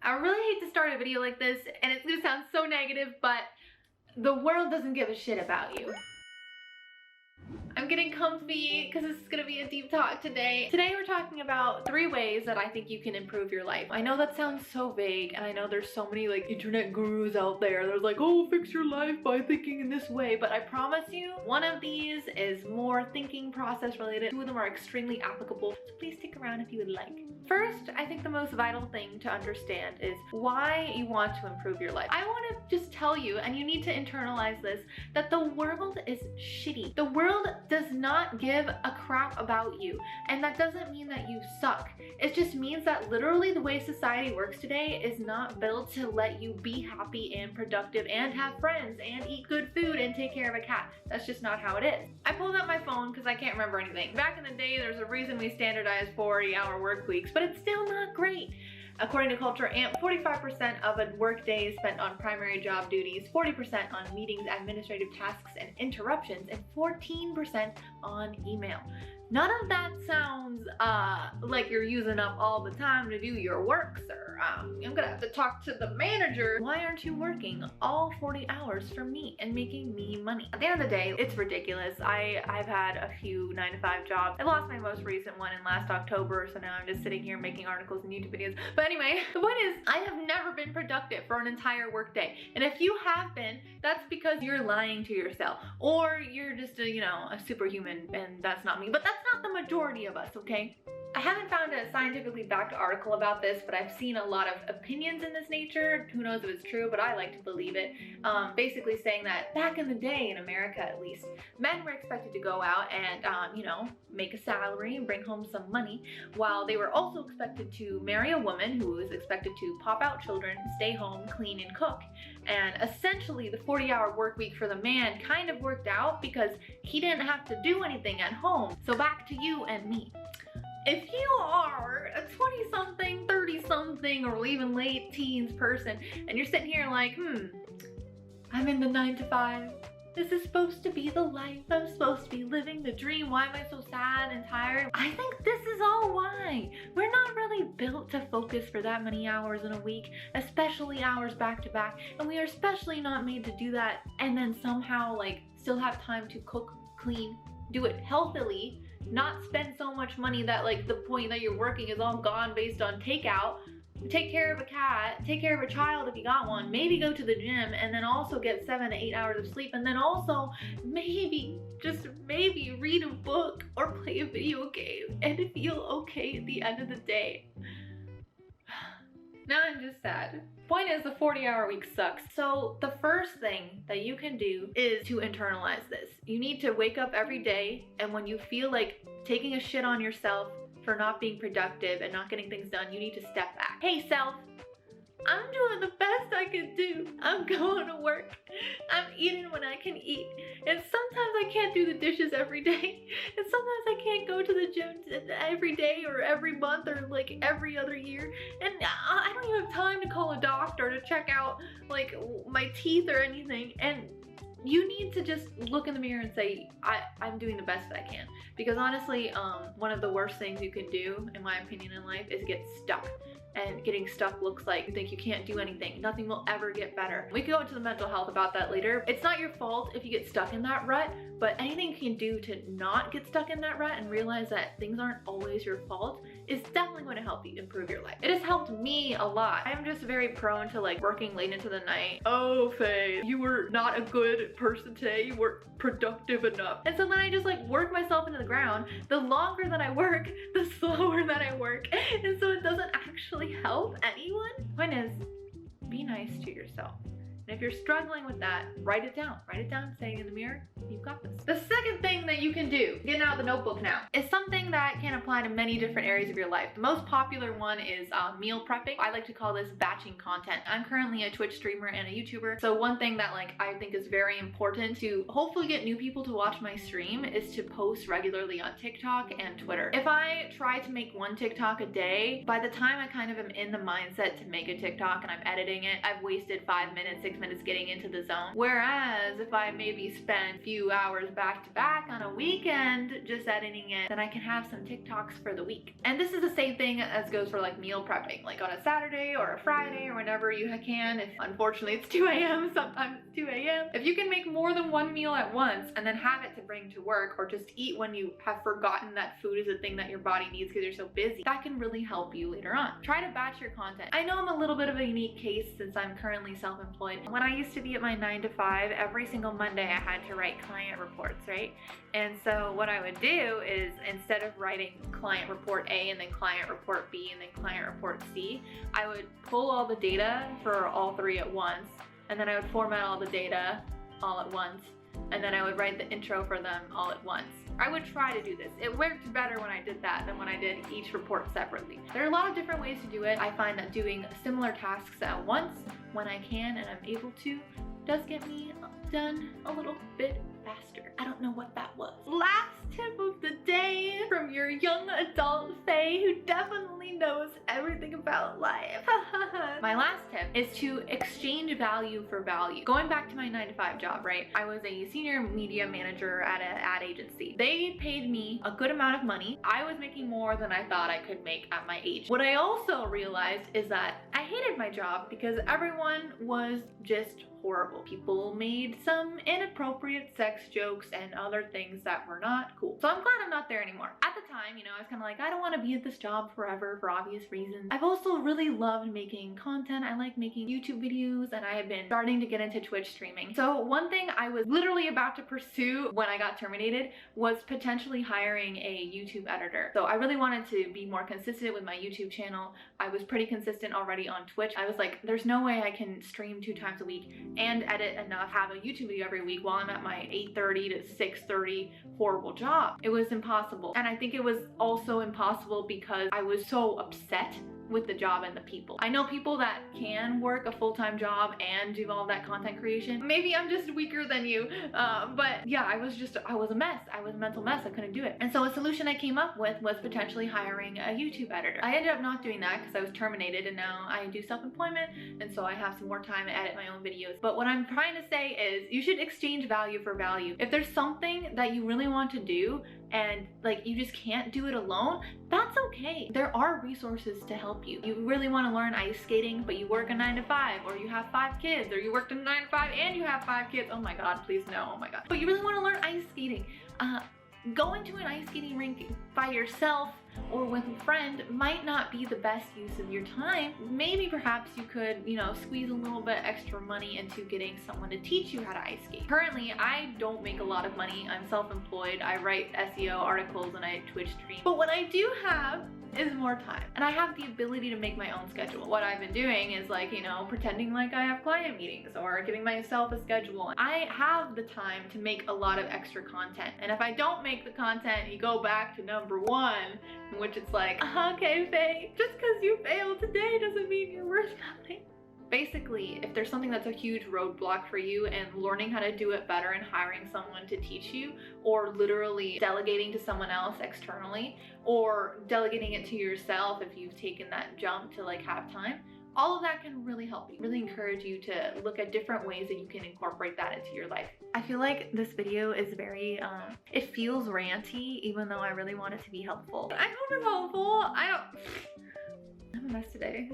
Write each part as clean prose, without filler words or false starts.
I really hate to start a video like this, and it's gonna sound so negative, but the world doesn't give a shit about you. I'm getting comfy because this is gonna be a deep talk today. Today we're talking about 3 ways that I think you can improve your life. I know that sounds so vague, and I know there's so many like internet gurus out there. They're like, oh, fix your life by thinking in this way. But I promise you, one of these is more thinking process related. 2 of them are extremely applicable. So please stick around if you would like. First, I think the most vital thing to understand is why you want to improve your life. I want to just tell you, and you need to internalize this, that the world is shitty. The world does not give a crap about you, and that doesn't mean that you suck. It just means that literally the way society works today is not built to let you be happy and productive and have friends and eat good food and take care of a cat. That's just not how it is. I pulled up my phone because I can't remember anything. Back in the day, there's a reason we standardized 40-hour work weeks, but it's still not great. According to Culture Amp, 45% of a workday is spent on primary job duties, 40% on meetings, administrative tasks, and interruptions, and 14% on email. None of that sounds like you're using up all the time to do your work, sir. I'm gonna have to talk to the manager. Why aren't you working all 40 hours for me and making me money? At the end of the day, it's ridiculous. I've had a few 9-to-5 jobs. I lost my most recent one in last October, so now I'm just sitting here making articles and YouTube videos. But anyway, the point is, I have never been productive for an entire workday. And if you have been, that's because you're lying to yourself. Or you're just a superhuman, and that's not me. But that's not the majority of us, okay? I haven't found a scientifically backed article about this, but I've seen a lot of opinions in this nature. Who knows if it's true, but I like to believe it. Basically saying that back in the day, in America at least, men were expected to go out and, make a salary and bring home some money, while they were also expected to marry a woman who was expected to pop out children, stay home, clean, and cook. And essentially, the 40-hour work week for the man kind of worked out because he didn't have to do anything at home. So back to you and me. If you are a 20-something, 30-something, or even late teens person, and you're sitting here like, I'm in the 9-to-5. This is supposed to be the life. I'm supposed to be living the dream. Why am I so sad and tired? I think this is all why. We're not really built to focus for that many hours in a week, especially hours back to back. And we are especially not made to do that and then somehow still have time to cook, clean, do it healthily, not spend so much money that the point that you're working is all gone based on takeout. Take care of a cat, take care of a child if you got one, maybe go to the gym, and then also get 7 to 8 hours of sleep, and then also maybe, just maybe, read a book or play a video game and feel okay at the end of the day. Now I'm just sad. Point is, the 40-hour week sucks. So the first thing that you can do is to internalize this. You need to wake up every day, and when you feel like taking a shit on yourself for not being productive and not getting things done, you need to step back. Hey self, I'm doing the best I can do. I'm going to work. I'm eating when I can eat. And sometimes I can't do the dishes every day. And sometimes I can't go to the gym every day or every month or every other year. And I don't even have time to call a doctor to check out my teeth or anything. And you need to just look in the mirror and say, I'm doing the best that I can. Because honestly, one of the worst things you can do, in my opinion, in life is get stuck. And getting stuck looks like you think you can't do anything. Nothing will ever get better. We can go into the mental health about that later. It's not your fault if you get stuck in that rut, but anything you can do to not get stuck in that rut and realize that things aren't always your fault is definitely going to help you improve your life. It has helped me a lot. I'm just very prone to working late into the night. Oh, Faye, you were not a good person today. You weren't productive enough. And so then I just work myself into the ground. The longer that I work, the slower that I work. And so it doesn't actually help anyone. Point is, be nice to yourself. And if you're struggling with that, write it down. Write it down, say it in the mirror, you've got this. The second thing that you can do, getting out the notebook now, is something that can apply to many different areas of your life. The most popular one is meal prepping. I like to call this batching content. I'm currently a Twitch streamer and a YouTuber. So one thing that I think is very important to hopefully get new people to watch my stream is to post regularly on TikTok and Twitter. If I try to make 1 TikTok a day, by the time I kind of am in the mindset to make a TikTok and I'm editing it, I've wasted 5 minutes, 6 6 minutes getting into the zone. Whereas if I maybe spend a few hours back to back on a weekend just editing it, then I can have some TikToks for the week. And this is the same thing as goes for like meal prepping, like on a Saturday or a Friday or whenever you can. If unfortunately it's 2 a.m., sometimes 2 a.m. If you can make more than one meal at once and then have it to bring to work, or just eat when you have forgotten that food is a thing that your body needs because you're so busy, that can really help you later on. Try to batch your content. I know I'm a little bit of a unique case since I'm currently self-employed. When I used to be at my 9 to 5, every single Monday I had to write client reports, right? And so what I would do is, instead of writing client report A and then client report B and then client report C, I would pull all the data for all three at once, and then I would format all the data all at once, and then I would write the intro for them all at once. I would try to do this. It worked better when I did that than when I did each report separately. There are a lot of different ways to do it. I find that doing similar tasks at once, when I can and I'm able to, does get me done a little bit faster. I don't know what that was. Last tip of the day from your young adult Faye who definitely knows everything about life. My last tip is to exchange value for value. Going back to my 9 to 5 job, right? I was a senior media manager at an ad agency. They paid me a good amount of money. I was making more than I thought I could make at my age. What I also realized is that I hated my job because everyone was just horrible. People made some inappropriate sex jokes and other things that were not cool. So I'm glad I'm not there anymore. At the time, you know, I was kind of like, I don't want to be at this job forever for obvious reasons. I've also really loved making content. I like making YouTube videos, and I have been starting to get into Twitch streaming. So one thing I was literally about to pursue when I got terminated was potentially hiring a YouTube editor. So I really wanted to be more consistent with my YouTube channel. I was pretty consistent already on Twitch. I was like, there's no way I can stream 2 times a week and edit enough, have a YouTube video every week while I'm at my 8:30 to 6:30 horrible job. It was impossible. And I think it was also impossible because I was so upset with the job and the people. I know people that can work a full-time job and do all that content creation. Maybe I'm just weaker than you, but yeah, I was a mess. I was a mental mess. I couldn't do it. And so a solution I came up with was potentially hiring a YouTube editor. I ended up not doing that because I was terminated, and now I do self-employment, and so I have some more time to edit my own videos. But what I'm trying to say is you should exchange value for value. If there's something that you really want to do and like you just can't do it alone, that's okay. There are resources to help you. You really want to learn ice skating, but you work a 9 to 5, or you have 5 kids, or you worked a 9 to 5 and you have 5 kids. Oh my God, please no, oh my God. But you really want to learn ice skating. Going to an ice skating rink by yourself or with a friend might not be the best use of your time. Maybe perhaps you could, you know, squeeze a little bit extra money into getting someone to teach you how to ice skate. Currently, I don't make a lot of money. I'm self-employed. I write SEO articles and I Twitch stream. But what I do have is more time, and I have the ability to make my own schedule. What I've been doing is, like, you know, pretending like I have client meetings or giving myself a schedule. I have the time to make a lot of extra content, and if I don't make the content, you go back to number 1, in which it's like, okay, Faye, just because you failed today doesn't mean you're worth nothing. Basically, if there's something that's a huge roadblock for you and learning how to do it better and hiring someone to teach you, or literally delegating to someone else externally, or delegating it to yourself if you've taken that jump to like have time, all of that can really help you. Really encourage you to look at different ways that you can incorporate that into your life. I feel like this video is very, it feels ranty, even though I really want it to be helpful. I hope it's helpful. I'm a mess today.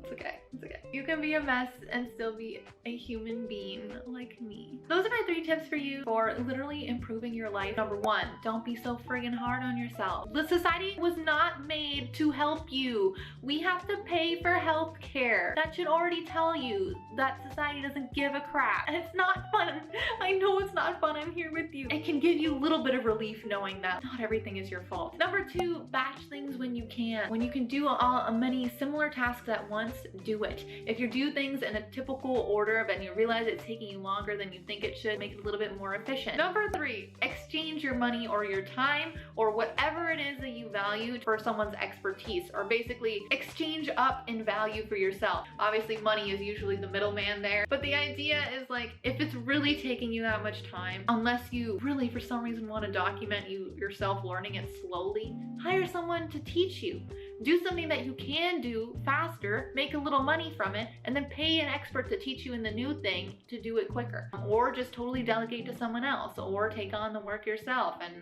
It's okay, it's okay. You can be a mess and still be a human being like me. Those are my 3 tips for you for literally improving your life. Number 1, don't be so friggin' hard on yourself. The society was not made to help you. We have to pay for health care. That should already tell you that society doesn't give a crap. And it's not fun. I know it's not fun. I'm here with you. It can give you a little bit of relief knowing that not everything is your fault. Number 2, batch things when you can. When you can do many similar tasks at once, do it. If you do things in a typical order but you realize it's taking you longer than you think it should, make it a little bit more efficient. Number 3, exchange your money or your time or whatever it is that you value for someone's expertise, or basically exchange up in value for yourself. Obviously money is usually the middleman there, but the idea is like, if it's really taking you that much time, unless you really for some reason want to document yourself learning it slowly, hire someone to teach you. Do something that you can do faster, make a little money from it, and then pay an expert to teach you in the new thing to do it quicker. Or just totally delegate to someone else, or take on the work yourself and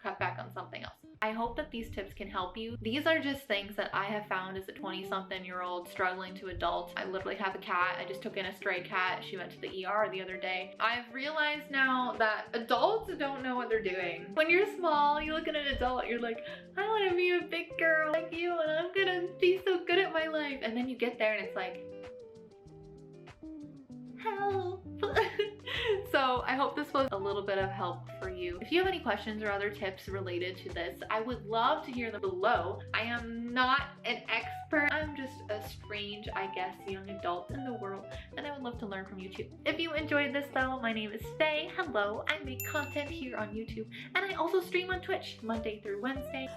cut back on something else. I hope that these tips can help you. These are just things that I have found as a 20-something-year-old struggling to adult. I literally have a cat. I just took in a stray cat. She went to the ER the other day. I've realized now that adults don't know what they're doing. When you're small, you look at an adult, you're like, I want to be a big girl like you and I'm gonna be so good at my life. And then you get there and it's like, help. So I hope this was a little bit of help for you. If you have any questions or other tips related to this, I would love to hear them below. I am not an expert. I'm just a strange, I guess, young adult in the world, and I would love to learn from you too. If you enjoyed this though, my name is Faye. Hello, I make content here on YouTube, and I also stream on Twitch Monday through Wednesday.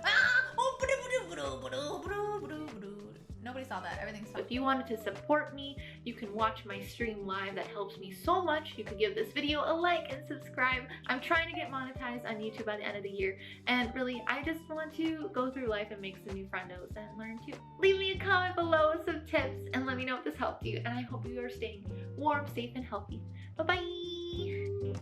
Nobody saw that, everything's fine. If you wanted to support me, you can watch my stream live. That helps me so much. You can give this video a like and subscribe. I'm trying to get monetized on YouTube by the end of the year. And really, I just want to go through life and make some new friendos and learn too. Leave me a comment below with some tips and let me know if this helped you. And I hope you are staying warm, safe, and healthy. Bye-bye.